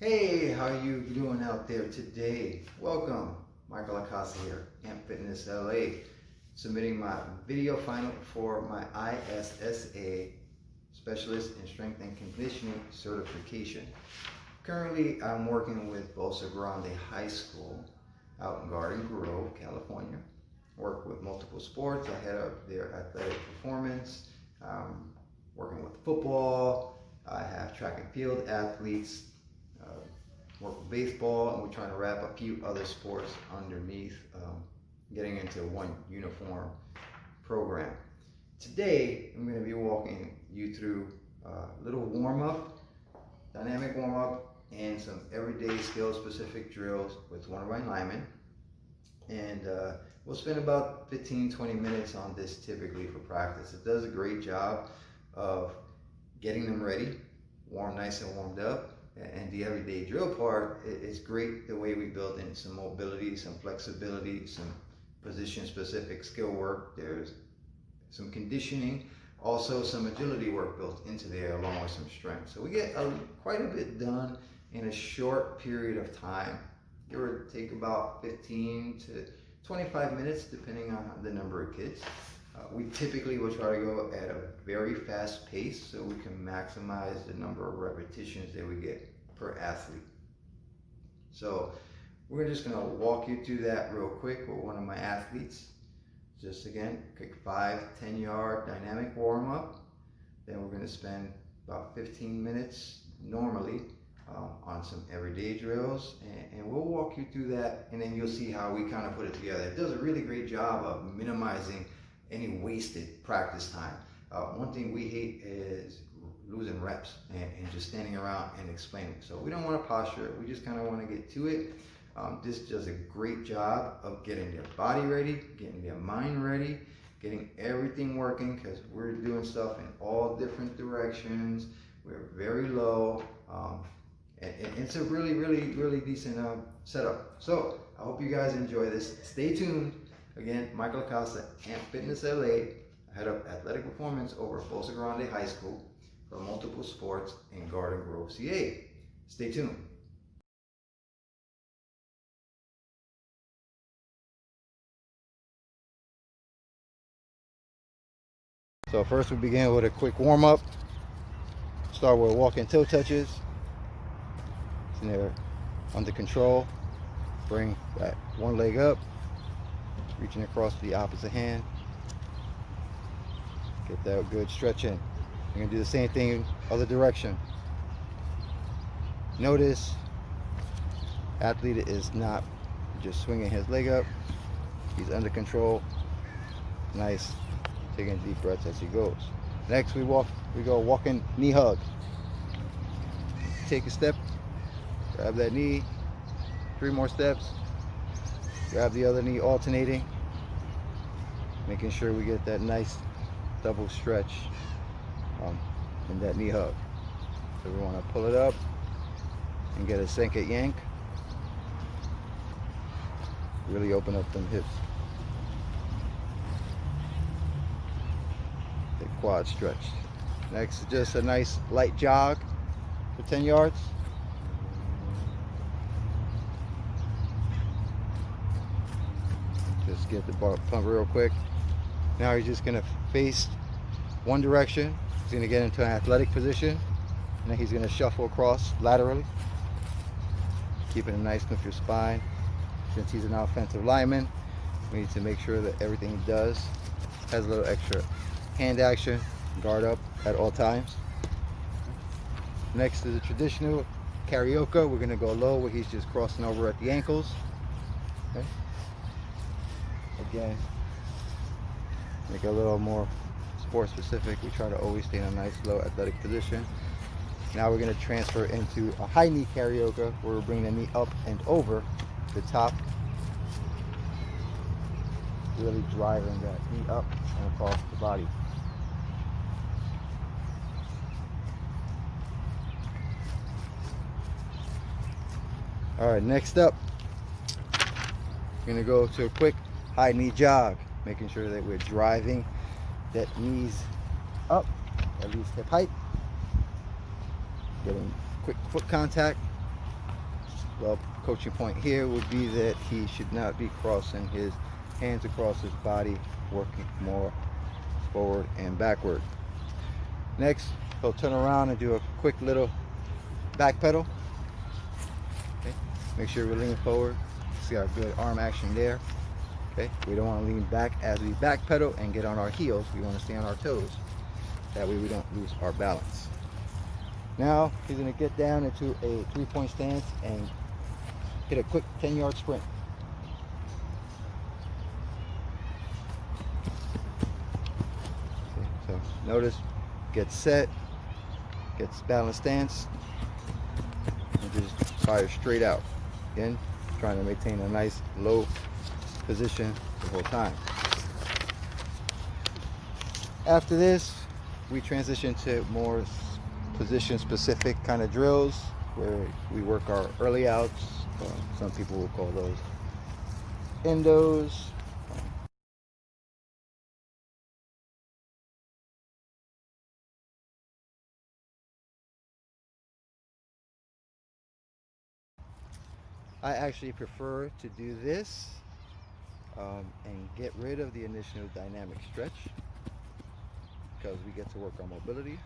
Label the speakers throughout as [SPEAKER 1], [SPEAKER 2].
[SPEAKER 1] Hey, how you doing out there today? Welcome, Michael Acosta here, Amp Fitness LA, submitting my video final for my ISSA Specialist in Strength and Conditioning certification. Currently, I'm working with Acosta High School out in Garden Grove, California. Work with multiple sports. I head up their athletic performance, working with football. I have track and field athletes, work with baseball, and we're trying to wrap a few other sports underneath, getting into one uniform program. Today, I'm going to be walking you through a little warm-up, dynamic warm-up, and some everyday skill-specific drills with one of my linemen. And we'll spend about 15-20 minutes on this typically for practice. It does a great job of getting them ready, nice and warmed up. And the everyday drill part is great the way we build in some mobility, some flexibility, some position-specific skill work. There's some conditioning, also some agility work built into there along with some strength. So we get quite a bit done in a short period of time. Give or take about 15 to 25 minutes depending on the number of kids. We typically will try to go at a very fast pace so we can maximize the number of repetitions that we get per athlete. So we're just gonna walk you through that real quick with one of my athletes. Just again, quick 5-10 yard dynamic warm up. Then we're gonna spend about 15 minutes normally on some everyday drills, and we'll walk you through that, and then you'll see how we kind of put it together. It does a really great job of minimizing any wasted practice time. One thing we hate is losing reps and just standing around and explaining. So we don't want to posture, we just kind of want to get to it. This does a great job of getting their body ready, getting their mind ready, getting everything working, because we're doing stuff in all different directions. We're very low, and it's a really decent setup. So I hope you guys enjoy this. Stay tuned. Again, Michael Acosta, Amp Fitness LA, head of athletic performance over at Acosta High School for multiple sports in Garden Grove, CA. Stay tuned. So first we begin with a quick warm up. Start with walking toe touches. And they're under control. Bring that one leg up, reaching across to the opposite hand. Get that good stretch in. You're gonna do the same thing other direction. Notice athlete is not just swinging his leg up. He's under control. Nice. Taking deep breaths as he goes. Next we go walking knee hug. Take a step, grab that knee, 3 more steps, grab the other knee, alternating, making sure we get that nice double stretch in that knee hug. So we want to pull it up and get a Senka yank. Really open up them hips. The quad stretched. Next is just a nice light jog for 10 yards. Just get the pump real quick. Now you're just gonna face one direction. He's gonna get into an athletic position, and then he's gonna shuffle across laterally, keeping him nice with your spine. Since he's an offensive lineman, we need to make sure that everything he does has a little extra hand action, guard up at all times. Next to the traditional karaoke, we're gonna go low where he's just crossing over at the ankles. Okay. Again, make it a little more sport specific. We try to always stay in a nice low athletic position. Now we're going to transfer into a high knee karaoke where we're bringing the knee up and over the top, really driving that knee up and across the body. All right, next up, we're going to go to a quick high knee jog, making sure that we're driving that knees up, at least hip height. Getting quick foot contact, Well, coaching point here would be that he should not be crossing his hands across his body, working more forward and backward. Next, he'll turn around and do a quick little back pedal. Okay. Make sure we lean forward. See our good arm action there. Okay. We don't want to lean back as we back pedal and get on our heels. We want to stay on our toes. That way we don't lose our balance. Now he's going to get down into a 3-point stance and hit a quick 10-yard sprint. Okay, so notice, gets set, gets balanced stance, and just fire straight out. Again, trying to maintain a nice low position the whole time. After this, we transition to more position specific kind of drills where we work our early outs. Some people will call those endos. I actually prefer to do this and get rid of the initial dynamic stretch because we get to work on mobility,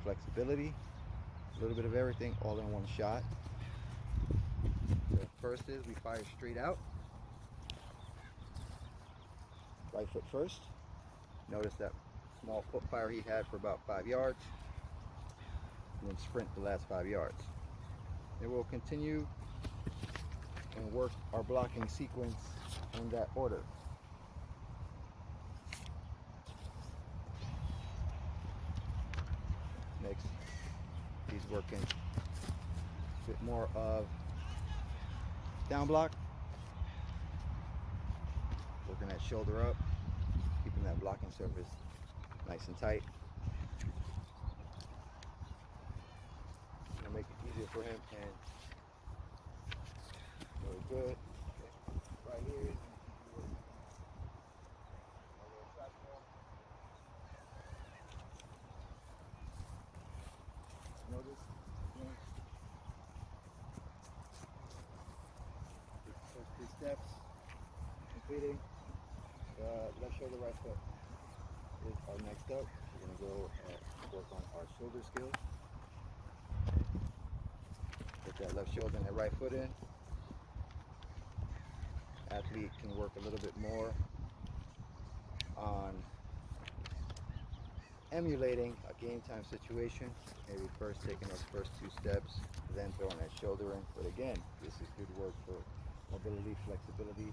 [SPEAKER 1] flexibility, a little bit of everything all in one shot. So first is we fire straight out. Right foot first. Notice that small foot fire he had for about 5 yards. And then sprint the last 5 yards. Then we'll continue and work our blocking sequence in that order. Next, he's working a bit more of down block, working that shoulder up, keeping that blocking surface nice and tight. Gonna make it easier for him and very good. Okay. Right here. Notice. First 3 steps completing. Left shoulder, right foot is our next up. We're going to go and work on our shoulder skills. Get that left shoulder and that right foot in. Athlete can work a little bit more on emulating a game time situation. Maybe first taking those first 2 steps, then throwing that shoulder in. But again, this is good work for mobility, flexibility,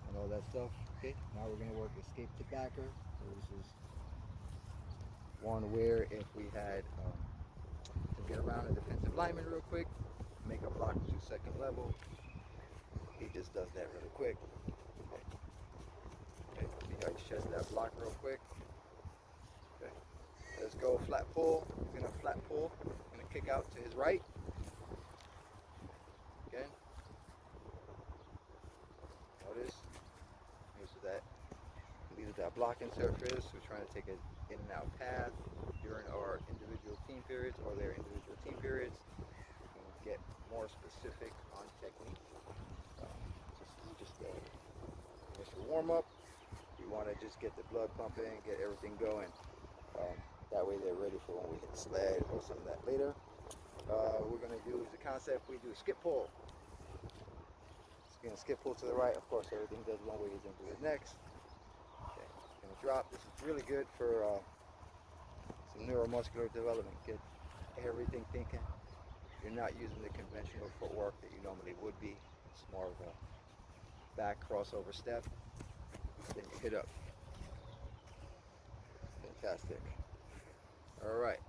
[SPEAKER 1] and all that stuff. Okay, now we're going to work escape to backer. So this is one where if we had to get around a defensive lineman real quick, make a block to second level, he just does that really quick. Okay, see how he sheds that block real quick. Okay, let's go flat pull. He's going to flat pull. Going to kick out to his right. Again. Notice. That leaves that blocking surface. We're trying to take an in and out path during our individual team periods or their individual team periods. We can get more specific on technique. Just initial warm up. We want to just get the blood pumping, get everything going. That way they're ready for when we hit sled or some of that later. We're going to do the concept. We do a skip pull. Going to skip pull to the right. Of course, everything does one way. He's going to do it next. Okay, going to drop. This is really good for some neuromuscular development. Get everything thinking. You're not using the conventional footwork that you normally would be. It's more of a back crossover step. Then you hit up. Fantastic. All right.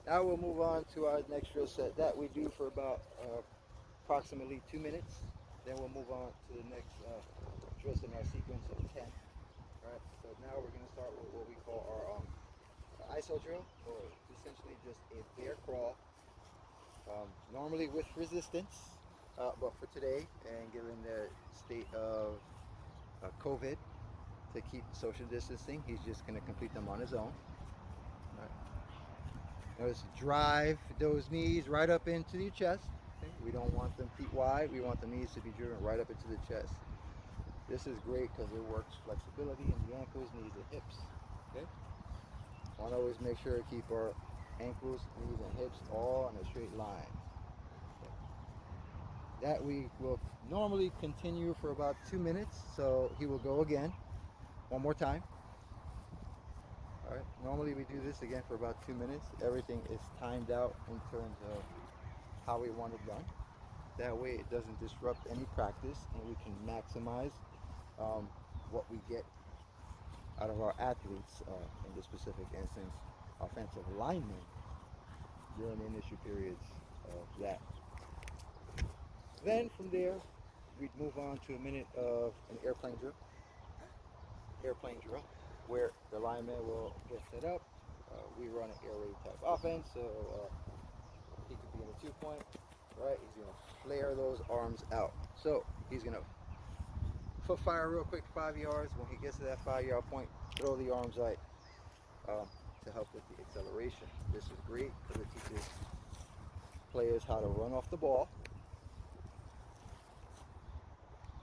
[SPEAKER 1] Now we'll move on to our next drill set that we do for about approximately 2 minutes. Then we'll move on to the next drills in our sequence of 10. Alright, so now we're going to start with what we call our ISO drill, or essentially just a bear crawl, normally with resistance, but for today, and given the state of COVID, to keep social distancing, he's just going to complete them on his own. Right. Notice drive those knees right up into your chest. Okay? We don't want them feet wide. We want the knees to be driven right up into the chest. This is great because it works flexibility in the ankles, knees, and hips. Okay? Want to always make sure to keep our ankles, knees, and hips all on a straight line. Okay? That we will normally continue for about 2 minutes. So he will go again, one more time. All right. Normally we do this again for about 2 minutes. Everything is timed out in terms of how we want it done. That way it doesn't disrupt any practice and we can maximize what we get out of our athletes, in this specific instance, offensive linemen, during the initial periods of that. Then from there, we'd move on to a minute of an airplane drill. Where the lineman will get set up. We run an air raid type offense, so he could be in a 2-point, right? He's gonna flare those arms out. So he's gonna foot fire real quick, 5 yards. When he gets to that 5-yard point, throw the arms out to help with the acceleration. This is great because it teaches players how to run off the ball.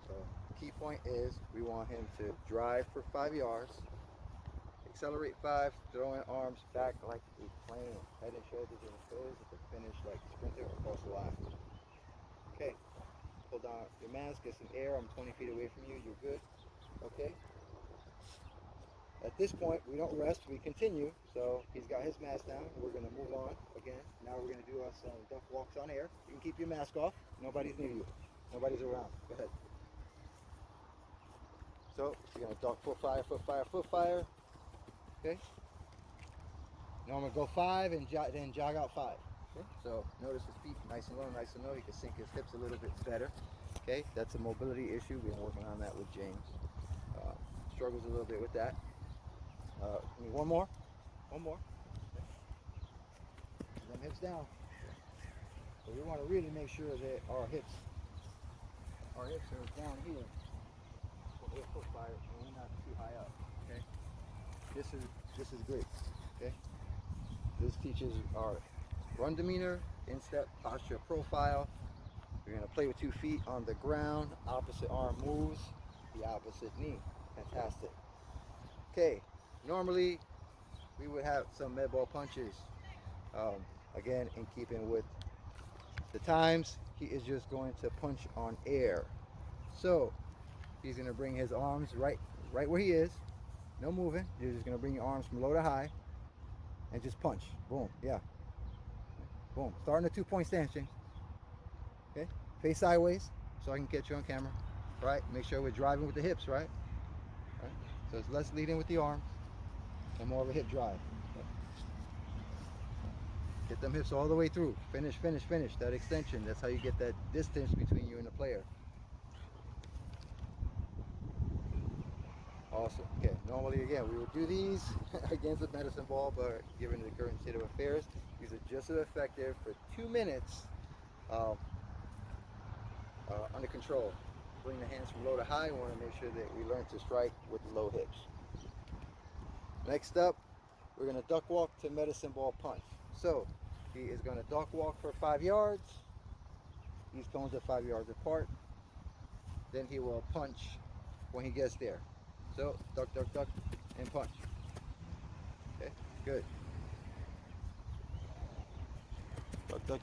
[SPEAKER 1] So key point is we want him to drive for 5 yards, accelerate 5, throwing arms back like a plane, head and shoulders in the toes at the finish like a sprinter across the line. Okay, pull down your mask, get some air. I'm 20 feet away from you, you're good. Okay. At this point, we don't rest, we continue. So he's got his mask down. We're going to move on again. Now we're going to do some duck walks on air. You can keep your mask off. Nobody's near you. Nobody's around. Go ahead. So you're going to duck, foot fire, foot fire, foot fire. Okay. Now I'm going to go 5 and then jog out 5. Okay. So notice his feet nice and low, nice and low. He can sink his hips a little bit better. Okay. That's a mobility issue. We've been working on that with James. Struggles a little bit with that. One more. Okay. Them hips down. So we want to really make sure that our hips are down here. Foot fire, and we're not too high up. Okay. This is great. Okay. This teaches our run demeanor, instep, posture, profile. We're gonna play with 2 feet on the ground. Opposite arm moves, the opposite knee. Fantastic. Okay. Normally, we would have some med ball punches. Again, in keeping with the times, he is just going to punch on air. So he's going to bring his arms right where he is. No moving. You're just going to bring your arms from low to high and just punch. Boom. Yeah. Boom. Starting a 2-point stance, James. Okay. Face sideways so I can catch you on camera. Right. Make sure we're driving with the hips, right? Right. So it's less leading with the arms and more of a hip drive. Get them hips all the way through. Finish. That extension. That's how you get that distance between you and the player. Awesome. Okay. Normally, again, we would do these against the medicine ball, but given the current state of affairs, these are just as effective for 2 minutes under control. Bring the hands from low to high. We want to make sure that we learn to strike with low hips. Next up, we're going to duck walk to medicine ball punch. So he is going to duck walk for 5 yards. These cones are 5 yards apart. Then he will punch when he gets there. So duck, and punch. Okay, good.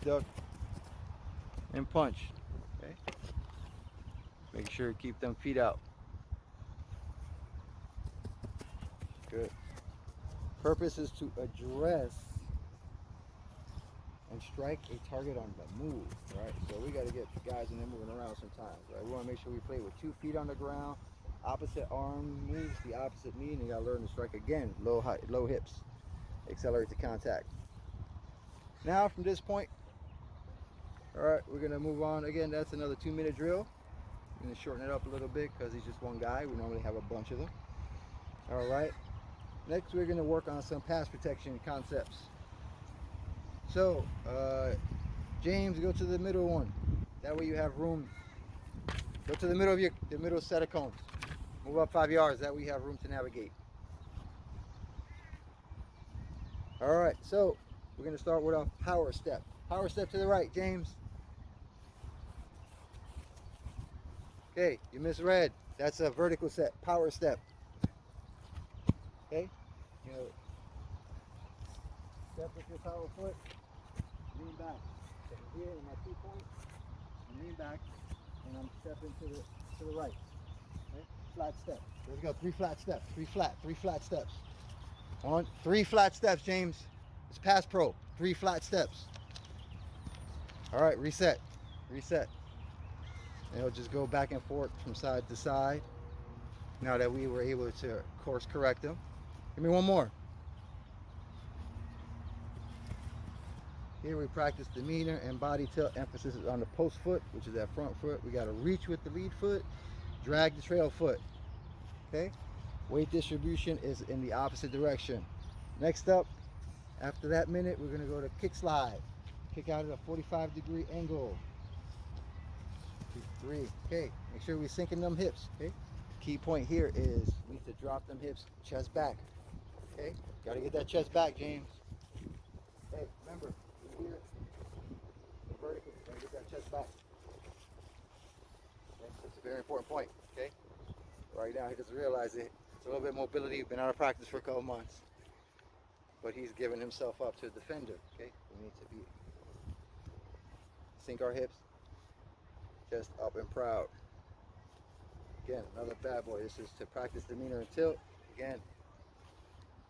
[SPEAKER 1] Duck, and punch. Okay. Make sure to keep them feet out. Good. Purpose is to address and strike a target on the move, right? So we got to get guys in there moving around sometimes, right? We want to make sure we play with 2 feet on the ground. Opposite arm moves the opposite knee, and you got to learn to strike again. Low hips. Accelerate the contact. Now from this point, all right, we're going to move on. Again, that's another 2-minute drill. I'm going to shorten it up a little bit because he's just one guy. We normally have a bunch of them. All right. Next, we're going to work on some pass protection concepts. So, James, go to the middle one. That way you have room. Go to the middle of the middle set of cones. Move up 5 yards. That way you have room to navigate. All right. So, we're going to start with a power step. Power step to the right, James. Okay, you misread. That's a vertical set, power step. Okay, you know, step with your power foot, lean back. So here in my 2 point, I lean back, and I'm stepping to the right. Okay, flat step. Let's go. 3 flat steps. 3 flat steps. On 3 flat steps, James. It's pass pro. 3 flat steps. All right, reset. Reset. And it'll just go back and forth from side to side. Now that we were able to course correct them. Give me one more. Here we practice demeanor and body tilt. Emphasis is on the post foot, which is that front foot. We got to reach with the lead foot, drag the trail foot. Okay? Weight distribution is in the opposite direction. Next up, after that minute, we're going to go to kick slide. Kick out at a 45-degree angle. 2, 3. Okay, make sure we're syncing them hips. Okay, key point here is we need to drop them hips, chest back. Okay, got to get that chest back, James. Hey, remember, here, the vertical, got to get that chest back. Okay, that's a very important point. Okay, right now he doesn't realize it. It's a little bit of mobility. Been out of practice for a couple months, but he's giving himself up to a defender. Okay, we need to be sink our hips. Chest up and proud. Again, another bad boy. This is to practice demeanor and tilt. Again,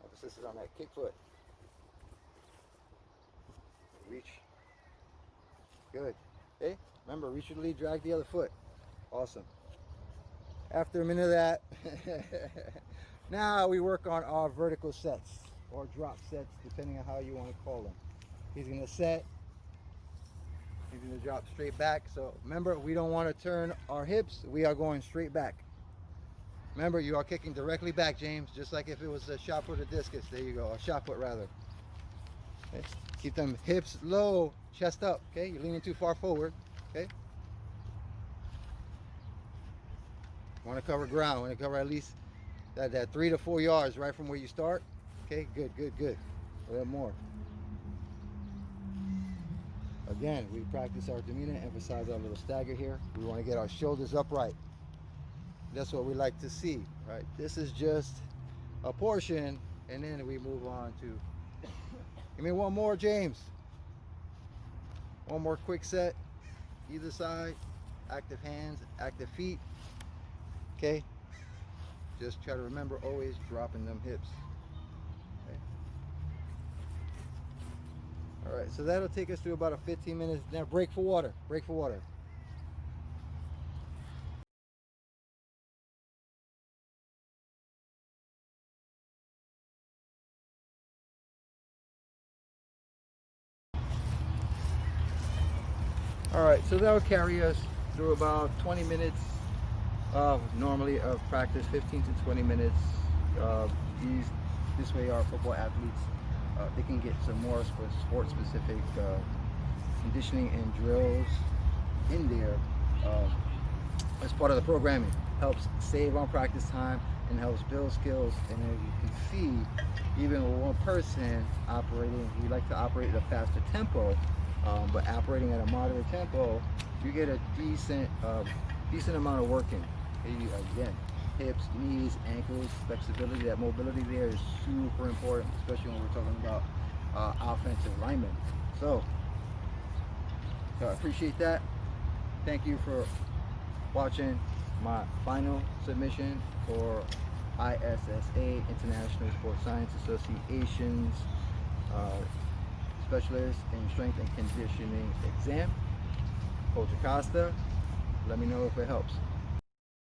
[SPEAKER 1] emphasis is on that kick foot. Reach. Good. Okay, remember, reach your lead, drag the other foot. Awesome. After a minute of that, now we work on our vertical sets or drop sets, depending on how you want to call them. He's going to set. He's going to drop straight back. So remember, we don't want to turn our hips. We are going straight back. Remember, you are kicking directly back, James, just like if it was a shot put or discus. There you go, a shot put rather. Okay. Keep them hips low, chest up. Okay, you're leaning too far forward. Okay. Want to cover ground. Want to cover at least that 3 to 4 yards right from where you start. Okay, good, good, good. A little more. Again, we practice our demeanor, emphasize our little stagger here. We want to get our shoulders upright. That's what we like to see, right? This is just a portion, and then we move on to, give me one more, James. One more quick set, either side, active hands, active feet. Okay, just try to remember always dropping them hips. Okay. All right, so that'll take us through about a 15 minutes. Now break for water, break for water. All right, so that'll carry us through about 20 minutes normally of practice, 15 to 20 minutes. This way our football athletes, they can get some more sport specific conditioning and drills in there as part of the programming. Helps save on practice time and helps build skills. And as you can see, even with one person operating, we like to operate at a faster tempo, but operating at a moderate tempo, you get a decent amount of working. Again, hips, knees, ankles, flexibility, that mobility there is super important, especially when we're talking about offensive linemen. So I appreciate that. Thank you for watching my final submission for ISSA, International Sports Science Association's Specialist in Strength and Conditioning exam. Coach Acosta, let me know if it helps.